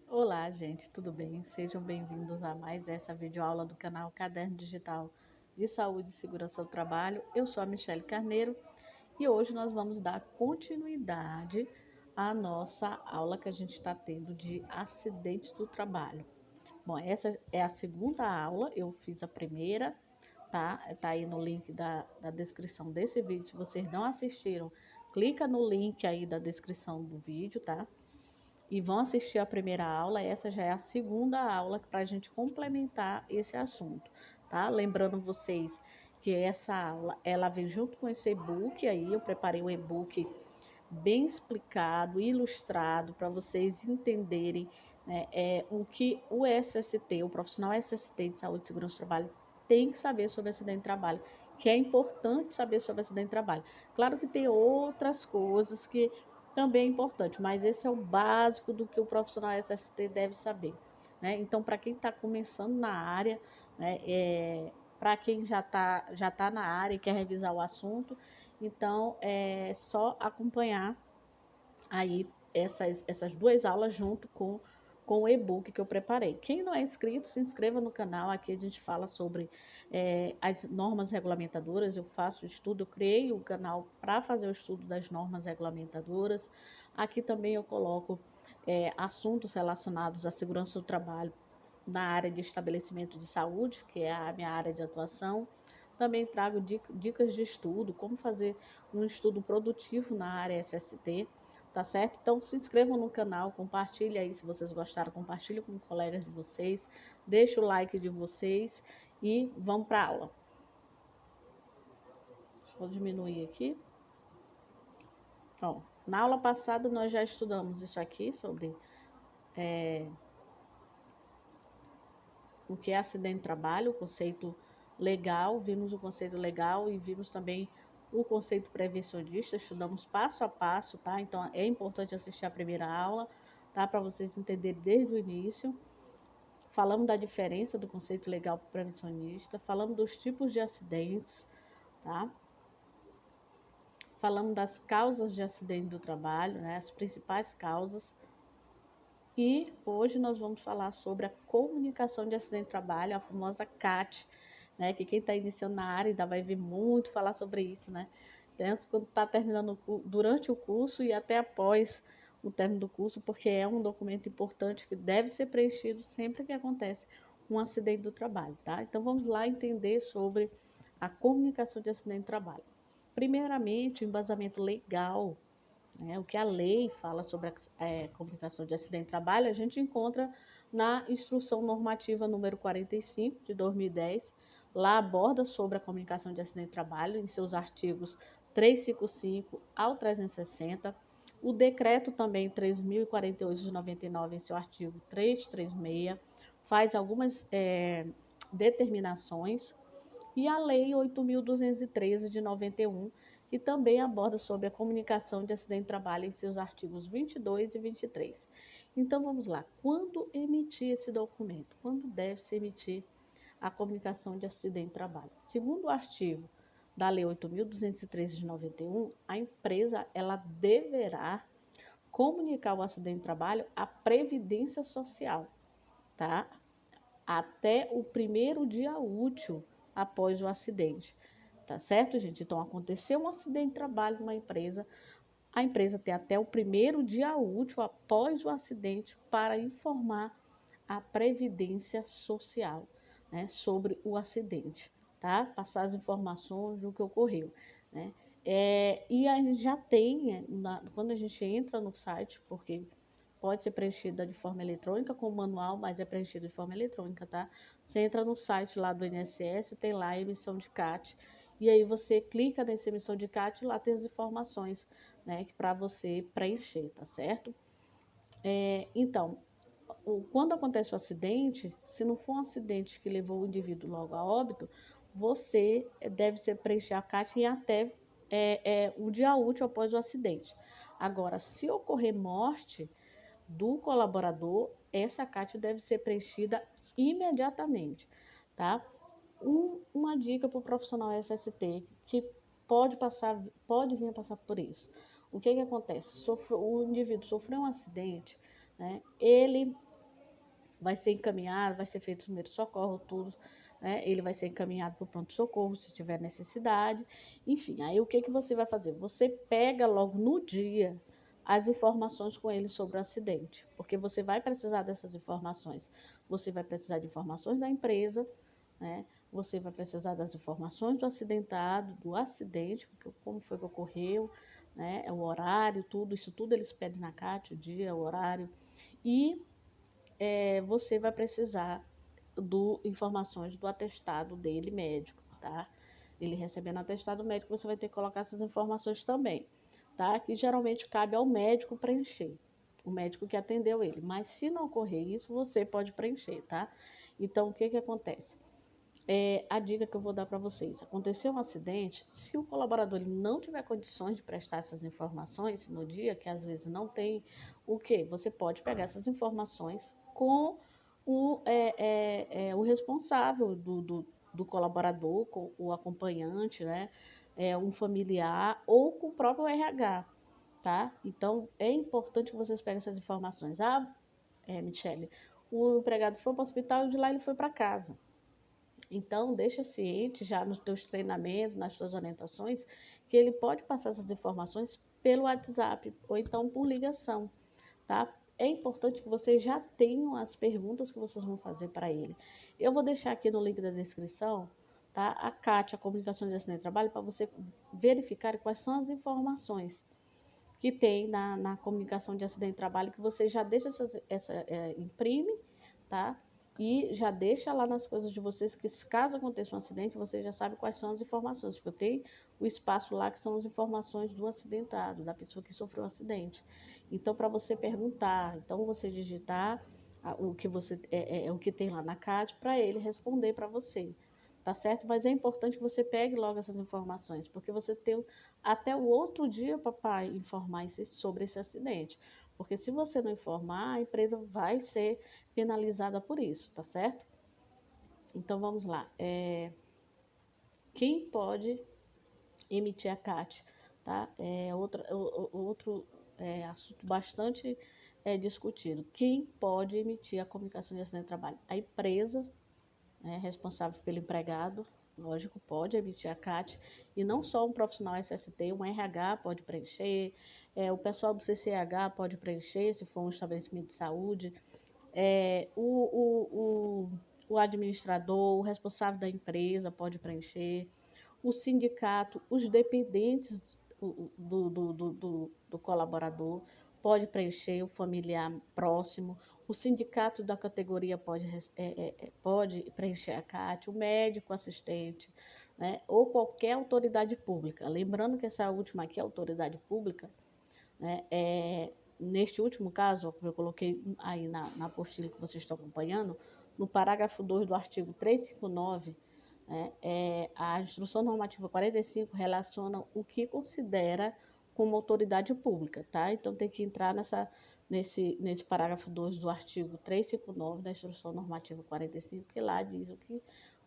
Olá, gente, tudo bem? Sejam bem-vindos a mais essa videoaula do canal Caderno Digital de Saúde e Segurança do Trabalho. Eu sou a Michele Carneiro e hoje nós vamos dar continuidade à nossa aula que a gente está tendo de acidentes do trabalho. Bom, essa é a segunda aula, eu fiz a primeira, tá? Tá aí no link da descrição desse vídeo. Se vocês não assistiram, clica no link aí da descrição do vídeo, tá? E vão assistir a primeira aula. Essa já é a segunda aula para a gente complementar esse assunto, tá? Lembrando vocês que essa aula, ela vem junto com esse e-book aí, eu preparei um e-book bem explicado, ilustrado, para vocês entenderem, né, o que o SST, o profissional SST de Saúde e Segurança do Trabalho, tem que saber sobre acidente de trabalho, que é importante saber sobre acidente de trabalho. Claro que tem outras coisas que também é importante, mas esse é o básico do que o profissional SST deve saber, né? Então, para quem está começando na área, né, para quem já tá na área e quer revisar o assunto, então é só acompanhar aí essas duas aulas junto com o e-book que eu preparei. Quem não é inscrito, se inscreva no canal. Aqui a gente fala sobre as normas regulamentadoras. Eu faço estudo, eu criei o canal para fazer o estudo das normas regulamentadoras. Aqui também eu coloco assuntos relacionados à segurança do trabalho na área de estabelecimento de saúde, que é a minha área de atuação. Também trago dicas de estudo, como fazer um estudo produtivo na área SST, tá certo? Então se inscrevam no canal, compartilhe aí se vocês gostaram, compartilhe com colegas de vocês, deixa o like de vocês e vamos para a aula. Deixa eu diminuir aqui. Ó, na aula passada nós já estudamos isso aqui sobre o que é acidente de trabalho, o conceito legal, vimos o conceito legal e vimos também o conceito prevencionista, estudamos passo a passo, tá? Então é importante assistir a primeira aula, tá? Para vocês entenderem desde o início. Falamos da diferença do conceito legal para o prevencionista, falamos dos tipos de acidentes, tá? Falamos das causas de acidente do trabalho, né? As principais causas. E hoje nós vamos falar sobre a comunicação de acidente de trabalho, a famosa CAT, né? Que quem está iniciando na área ainda vai ver muito falar sobre isso, né? Tanto quando está terminando durante o curso e até após o término do curso, porque é um documento importante que deve ser preenchido sempre que acontece um acidente do trabalho, tá? Então vamos lá entender sobre a comunicação de acidente de trabalho. Primeiramente, o embasamento legal, né? O que a lei fala sobre a comunicação de acidente de trabalho, a gente encontra na Instrução Normativa número 45 de 2010. Lá aborda sobre a comunicação de acidente de trabalho em seus artigos 355 ao 360. O decreto também 3.048 de 99, em seu artigo 336, faz algumas determinações, e a Lei 8.213 de 91, que também aborda sobre a comunicação de acidente de trabalho em seus artigos 22 e 23. Então vamos lá, quando emitir esse documento? Quando deve se emitir a comunicação de acidente de trabalho? Segundo o artigo da Lei 8.213 de 91, a empresa ela deverá comunicar o acidente de trabalho à Previdência Social, tá? Até o primeiro dia útil após o acidente. Tá certo, gente? Então, aconteceu um acidente de trabalho numa empresa, a empresa tem até o primeiro dia útil após o acidente para informar a Previdência Social, né, sobre o acidente, tá? Passar as informações do que ocorreu, né? E a gente já tem, quando a gente entra no site, porque pode ser preenchida de forma eletrônica com manual, mas é preenchido de forma eletrônica, tá? Você entra no site lá do INSS, tem lá a emissão de CAT, e aí você clica nessa emissão de CAT e lá tem as informações, né, para você preencher, tá certo? Então, quando acontece o acidente, se não for um acidente que levou o indivíduo logo a óbito, você deve ser preencher a CAT em até o dia útil após o acidente. Agora, se ocorrer morte do colaborador, essa CAT deve ser preenchida imediatamente, tá? Uma dica para o profissional SST que pode vir a passar por isso. O que que acontece? O indivíduo sofreu um acidente, né? Ele, vai ser encaminhado, vai ser feito o primeiro socorro, tudo, né? Ele vai ser encaminhado para o pronto-socorro se tiver necessidade. Enfim, aí o que que você vai fazer? Você pega logo no dia as informações com ele sobre o acidente, porque você vai precisar dessas informações. Você vai precisar de informações da empresa, né? Você vai precisar das informações do acidentado, do acidente, como foi que ocorreu, né? O horário, tudo, isso tudo eles pedem na CAT, o dia, o horário. E você vai precisar informações do atestado dele médico, tá? Ele recebendo atestado médico, você vai ter que colocar essas informações também, tá? Que geralmente cabe ao médico preencher, o médico que atendeu ele. Mas se não ocorrer isso, você pode preencher, tá? Então, o que que acontece? A dica que eu vou dar para vocês: aconteceu um acidente, se o colaborador ele não tiver condições de prestar essas informações no dia, que às vezes não tem, o que? Você pode pegar essas informações com o responsável do colaborador, com o acompanhante, né? Um familiar ou com o próprio RH, tá? Então é importante que vocês peguem essas informações. Michele, o empregado foi para o hospital e de lá ele foi para casa. Então, deixa ciente já nos teus treinamentos, nas tuas orientações, que ele pode passar essas informações pelo WhatsApp ou então por ligação, tá? É importante que vocês já tenham as perguntas que vocês vão fazer para ele. Eu vou deixar aqui no link da descrição, tá? A CAT, a Comunicação de Acidente de Trabalho, para você verificar quais são as informações que tem na comunicação de acidente de trabalho, que você já deixa imprime, tá? E já deixa lá nas coisas de vocês, que caso aconteça um acidente, você já sabe quais são as informações, porque tem o espaço lá que são as informações do acidentado, da pessoa que sofreu o acidente. Então, para você perguntar, então você digitar o que você o que tem lá na CAD para ele responder para você, tá certo? Mas é importante que você pegue logo essas informações, porque você tem até o outro dia, papai, informar sobre esse acidente. Porque se você não informar, a empresa vai ser penalizada por isso, tá certo? Então vamos lá. Quem pode emitir a CAT, tá? Outro assunto bastante discutido. Quem pode emitir a comunicação de acidente de trabalho? A empresa, né, responsável pelo empregado, lógico, pode emitir a CAT, e não só um profissional SST, um RH pode preencher, o pessoal do CCH pode preencher, se for um estabelecimento de saúde, o administrador, o responsável da empresa pode preencher, o sindicato, os dependentes do colaborador pode preencher, o familiar próximo, o sindicato da categoria pode preencher a CAT, o médico assistente, né, ou qualquer autoridade pública. Lembrando que essa última aqui, a autoridade pública, né, neste último caso, que eu coloquei aí na apostila que vocês estão acompanhando, no parágrafo 2 do artigo 359, né, a Instrução Normativa 45 relaciona o que considera como autoridade pública, tá? Então tem que entrar nesse parágrafo 2 do artigo 359 da Instrução Normativa 45, que lá diz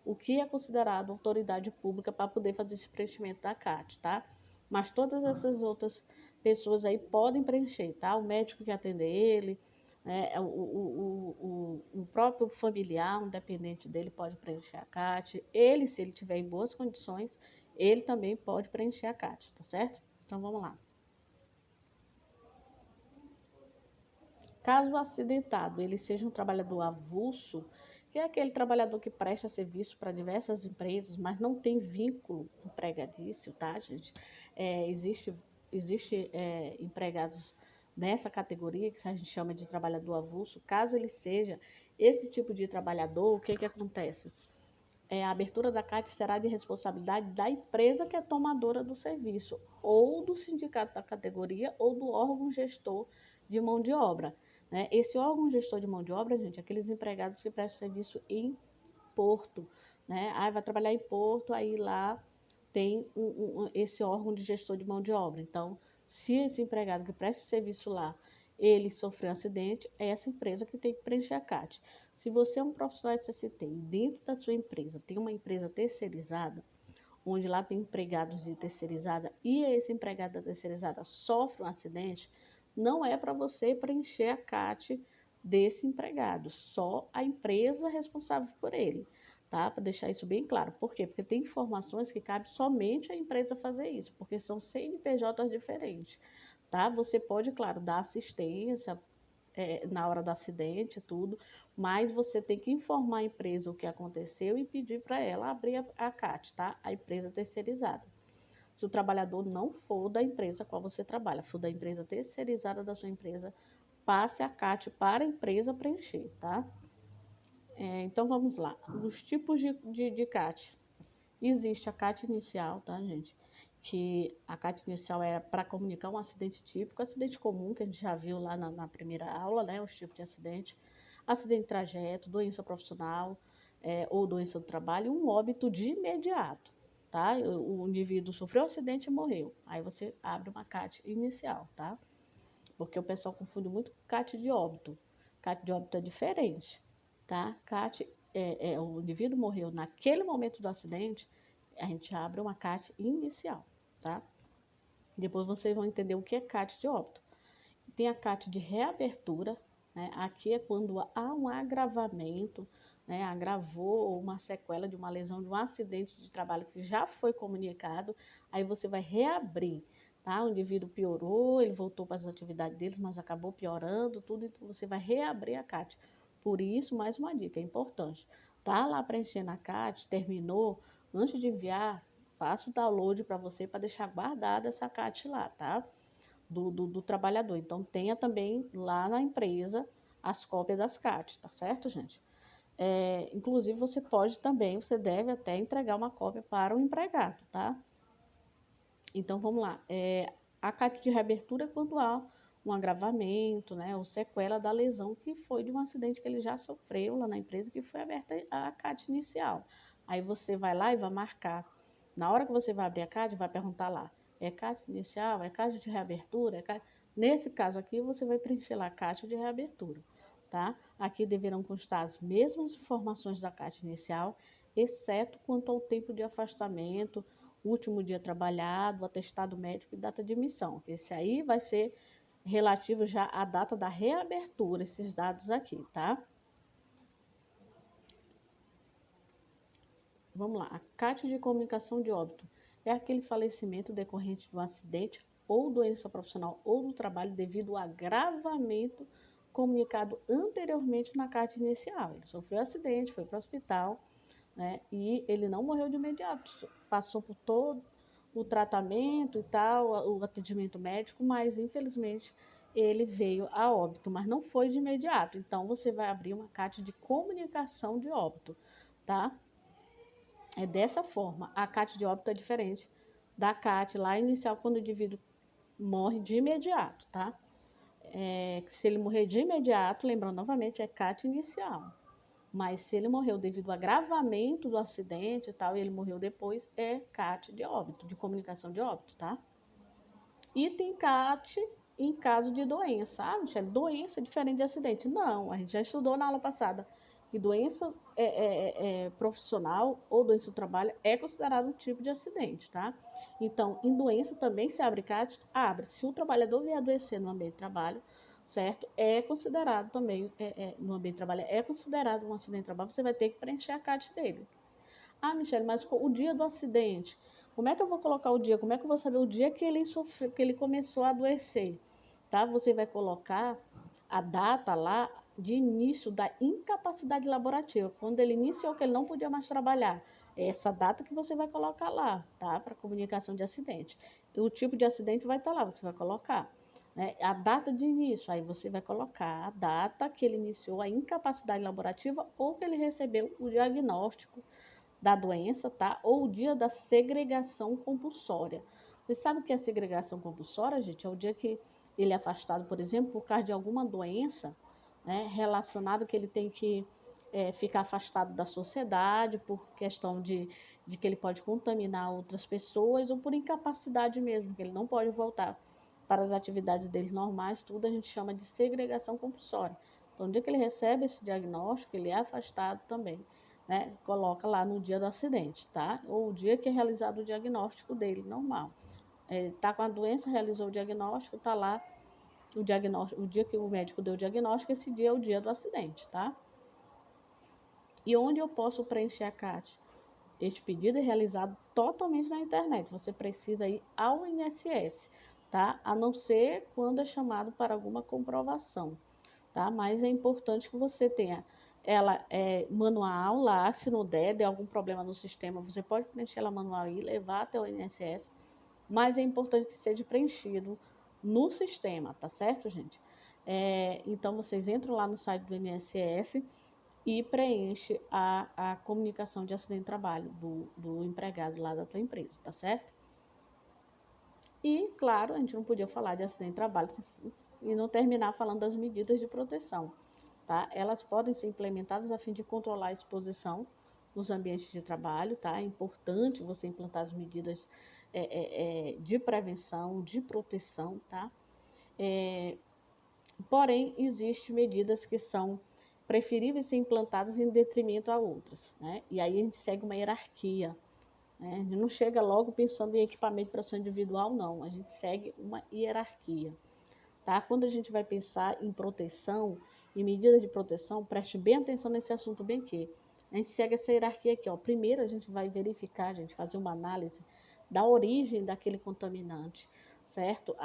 o que é considerado autoridade pública para poder fazer esse preenchimento da CAT, tá? Mas todas essas outras pessoas aí podem preencher, tá? O médico que atender ele, né? O próprio familiar, um dependente dele, pode preencher a CAT. Ele, se ele tiver em boas condições, ele também pode preencher a CAT, tá certo? Então vamos lá. Caso o acidentado ele seja um trabalhador avulso, que é aquele trabalhador que presta serviço para diversas empresas, mas não tem vínculo empregatício, tá, gente? Existe empregados nessa categoria, que a gente chama de trabalhador avulso. Caso ele seja esse tipo de trabalhador, o que que acontece? A abertura da CAT será de responsabilidade da empresa que é tomadora do serviço, ou do sindicato da categoria, ou do órgão gestor de mão de obra, né? Esse órgão gestor de mão de obra, gente, é aqueles empregados que prestam serviço em porto, né? Aí vai trabalhar em porto, aí lá tem esse órgão de gestor de mão de obra. Então, se esse empregado que presta serviço lá, ele sofreu um acidente, é essa empresa que tem que preencher a CAT. Se você é um profissional de CCT e dentro da sua empresa tem uma empresa terceirizada, onde lá tem empregados de terceirizada e esse empregado da terceirizada sofre um acidente, não é para você preencher a CAT desse empregado, só a empresa responsável por ele, tá? Para deixar isso bem claro. Por quê? Porque tem informações que cabe somente à empresa fazer isso, porque são CNPJs diferentes, tá? Você pode, claro, dar assistência na hora do acidente, tudo, mas você tem que informar a empresa o que aconteceu e pedir para ela abrir a CAT, tá? A empresa terceirizada. Se o trabalhador não for da empresa a qual você trabalha, for da empresa terceirizada da sua empresa, passe a CAT para a empresa preencher, tá? Então vamos lá. Os tipos de CAT. Existe a CAT inicial, tá, gente? Que a CAT inicial é para comunicar um acidente típico, acidente comum, que a gente já viu lá na primeira aula, né? Os tipos de acidente. Acidente de trajeto, doença profissional ou doença do trabalho, um óbito de imediato, tá? O indivíduo sofreu um acidente e morreu. Aí você abre uma CAT inicial, tá? Porque o pessoal confunde muito com CAT de óbito. CAT de óbito é diferente, tá? CAT o indivíduo morreu naquele momento do acidente, a gente abre uma CAT inicial, tá? Depois vocês vão entender o que é CAT de óbito. Tem a CAT de reabertura, né? Aqui é quando há um agravamento, né? Agravou uma sequela de uma lesão, de um acidente de trabalho que já foi comunicado, aí você vai reabrir, tá? O indivíduo piorou, ele voltou para as atividades dele, mas acabou piorando tudo, então você vai reabrir a CAT. Por isso, mais uma dica, é importante. Tá lá preenchendo a CAT, terminou, antes de enviar, faça o download para você, para deixar guardada essa CAT lá, tá? Do trabalhador. Então, tenha também lá na empresa as cópias das CAT, tá certo, gente? Inclusive, você pode também, você deve até entregar uma cópia para o empregado, tá? Então, vamos lá. A CAT de reabertura é quando há um agravamento, né, ou sequela da lesão que foi de um acidente que ele já sofreu lá na empresa, que foi aberta a CAT inicial. Aí você vai lá e vai marcar. Na hora que você vai abrir a CAT, vai perguntar lá, é CAT inicial, é CAT de reabertura? Nesse caso aqui, você vai preencher lá CAT de reabertura, tá? Aqui deverão constar as mesmas informações da CAT inicial, exceto quanto ao tempo de afastamento, último dia trabalhado, atestado médico e data de emissão. Esse aí vai ser relativo já à data da reabertura, esses dados aqui, tá? Vamos lá. A CAT de comunicação de óbito é aquele falecimento decorrente de um acidente ou doença profissional ou do trabalho devido ao agravamento comunicado anteriormente na CAT inicial. Ele sofreu um acidente, foi para o hospital, né? E ele não morreu de imediato, passou por todo o tratamento e tal, o atendimento médico, mas infelizmente ele veio a óbito, mas não foi de imediato. Então você vai abrir uma CAT de comunicação de óbito, tá? É dessa forma. A CAT de óbito é diferente da CAT lá inicial, quando o indivíduo morre de imediato, tá? Se ele morrer de imediato, lembrando novamente, é CAT inicial. Mas se ele morreu devido ao agravamento do acidente e tal, e ele morreu depois, é CAT de óbito, de comunicação de óbito, tá? E tem CAT em caso de doença. Ah, Michele, doença é diferente de acidente. Não, a gente já estudou na aula passada que doença profissional ou doença do trabalho é considerado um tipo de acidente, tá? Então, em doença também se abre CAT? Abre. Se o trabalhador vier adoecer no ambiente de trabalho, certo? É considerado também, no ambiente de trabalho, é considerado um acidente de trabalho, você vai ter que preencher a CAT dele. Ah, Michele, mas o dia do acidente, como é que eu vou colocar o dia? Como é que eu vou saber o dia que ele sofreu, que ele começou a adoecer? Tá? Você vai colocar a data lá de início da incapacidade laborativa, quando ele iniciou que ele não podia mais trabalhar. É essa data que você vai colocar lá, tá? Para comunicação de acidente. E o tipo de acidente vai estar lá, você vai colocar. Né? A data de início, aí você vai colocar a data que ele iniciou a incapacidade laborativa ou que ele recebeu o diagnóstico da doença, tá? Ou o dia da segregação compulsória. Você sabe o que é segregação compulsória, gente? É o dia que ele é afastado, por exemplo, por causa de alguma doença, né, relacionada que ele tem que ficar afastado da sociedade por questão de que ele pode contaminar outras pessoas ou por incapacidade mesmo, que ele não pode voltar para as atividades dele normais, tudo a gente chama de segregação compulsória. Então, no dia que ele recebe esse diagnóstico, ele é afastado também, né? Coloca lá no dia do acidente, tá? Ou o dia que é realizado o diagnóstico dele, normal. Ele tá com a doença, realizou o diagnóstico, tá lá o diagnóstico, o dia que o médico deu o diagnóstico, esse dia é o dia do acidente, tá? E onde eu posso preencher a CAT? Este pedido é realizado totalmente na internet. Você precisa ir ao INSS, tá? A não ser quando é chamado para alguma comprovação, tá? Mas é importante que você tenha ela manual lá, se não der algum problema no sistema, você pode preencher ela manual e levar até o INSS, mas é importante que seja preenchido no sistema, tá certo, gente? Então, vocês entram lá no site do INSS e preenche a comunicação de acidente de trabalho do empregado lá da tua empresa, tá certo? E, claro, a gente não podia falar de acidente de trabalho e não terminar falando das medidas de proteção, tá? Elas podem ser implementadas a fim de controlar a exposição nos ambientes de trabalho, tá? É importante você implantar as medidas de prevenção, de proteção, tá? Porém, existem medidas que são preferíveis ser implantadas em detrimento a outras, né? E aí a gente segue uma hierarquia, né? A gente não chega logo pensando em equipamento de proteção individual, não. A gente segue uma hierarquia, tá? Quando a gente vai pensar em proteção, em medidas de proteção, preste bem atenção nesse assunto bem que a gente segue essa hierarquia aqui, ó. Primeiro a gente vai verificar, a gente fazer uma análise da origem daquele contaminante, certo?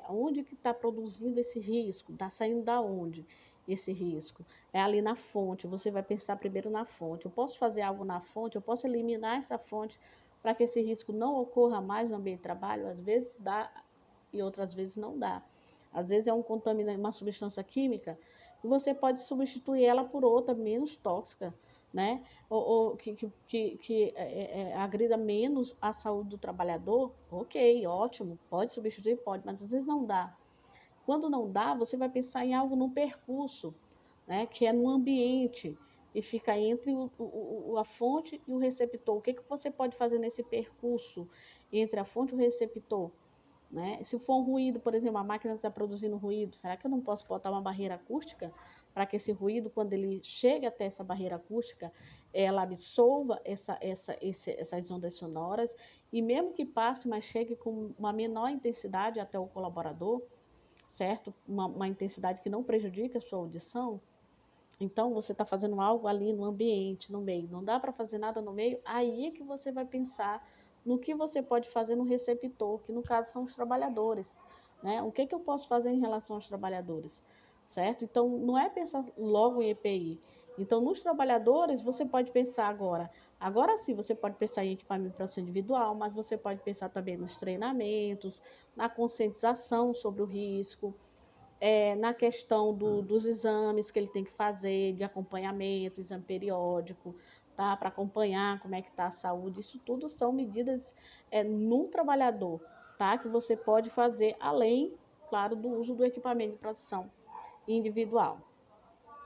Onde que está produzindo esse risco? Está saindo da onde esse risco? É ali na fonte, você vai pensar primeiro na fonte. Eu posso fazer algo na fonte, eu posso eliminar essa fonte para que esse risco não ocorra mais no ambiente de trabalho? Às vezes dá e outras vezes não dá. Às vezes é um contaminante, uma substância química, e você pode substituir ela por outra menos tóxica, né? Ou que agrida menos a saúde do trabalhador. Ok, ótimo, pode substituir, pode, mas às vezes não dá. Quando não dá, você vai pensar em algo no percurso, né? Que é no ambiente e fica entre a fonte e o receptor. O que, que você pode fazer nesse percurso entre a fonte e o receptor? Né? Se for um ruído, por exemplo, a máquina está produzindo ruído, será que eu não posso botar uma barreira acústica para que esse ruído, quando ele chega até essa barreira acústica, ela absorva essas ondas sonoras e mesmo que passe, mas chegue com uma menor intensidade até o colaborador, certo? Uma intensidade que não prejudique a sua audição. Então, você está fazendo algo ali no ambiente, no meio. Não dá para fazer nada no meio, aí é que você vai pensar no que você pode fazer no receptor, que no caso são os trabalhadores, né? O que, que eu posso fazer em relação aos trabalhadores, certo? Então, não é pensar logo em EPI. Então, nos trabalhadores, você pode pensar agora. Agora sim, você pode pensar em equipamento de proteção individual, mas você pode pensar também nos treinamentos, na conscientização sobre o risco, na questão dos exames que ele tem que fazer, de acompanhamento, exame periódico, tá? Para acompanhar como é que está a saúde. Isso tudo são medidas no trabalhador, tá? Que você pode fazer além, claro, do uso do equipamento de proteção individual.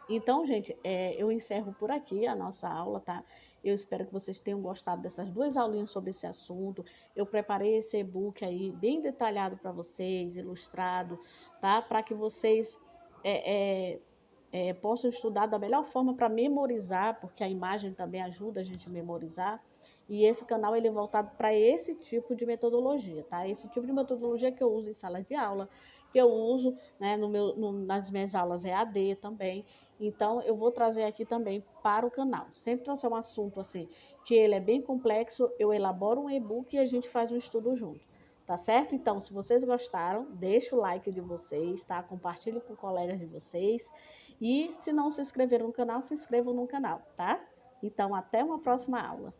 Então, gente, eu encerro por aqui a nossa aula, tá? Eu espero que vocês tenham gostado dessas duas aulinhas sobre esse assunto. Eu preparei esse e-book aí bem detalhado para vocês, ilustrado, tá? Para que vocês possam estudar da melhor forma para memorizar, porque a imagem também ajuda a gente a memorizar. E esse canal ele é voltado para esse tipo de metodologia, tá? Esse tipo de metodologia que eu uso em sala de aula, que eu uso, né, nas minhas aulas EAD também. Então, eu vou trazer aqui também para o canal. Sempre trouxer um assunto assim, que ele é bem complexo, eu elaboro um e-book e a gente faz um estudo junto. Tá certo? Então, se vocês gostaram, deixa o like de vocês, tá? Compartilhe com colegas de vocês. E se não se inscreveram no canal, se inscrevam no canal, tá? Então, até uma próxima aula.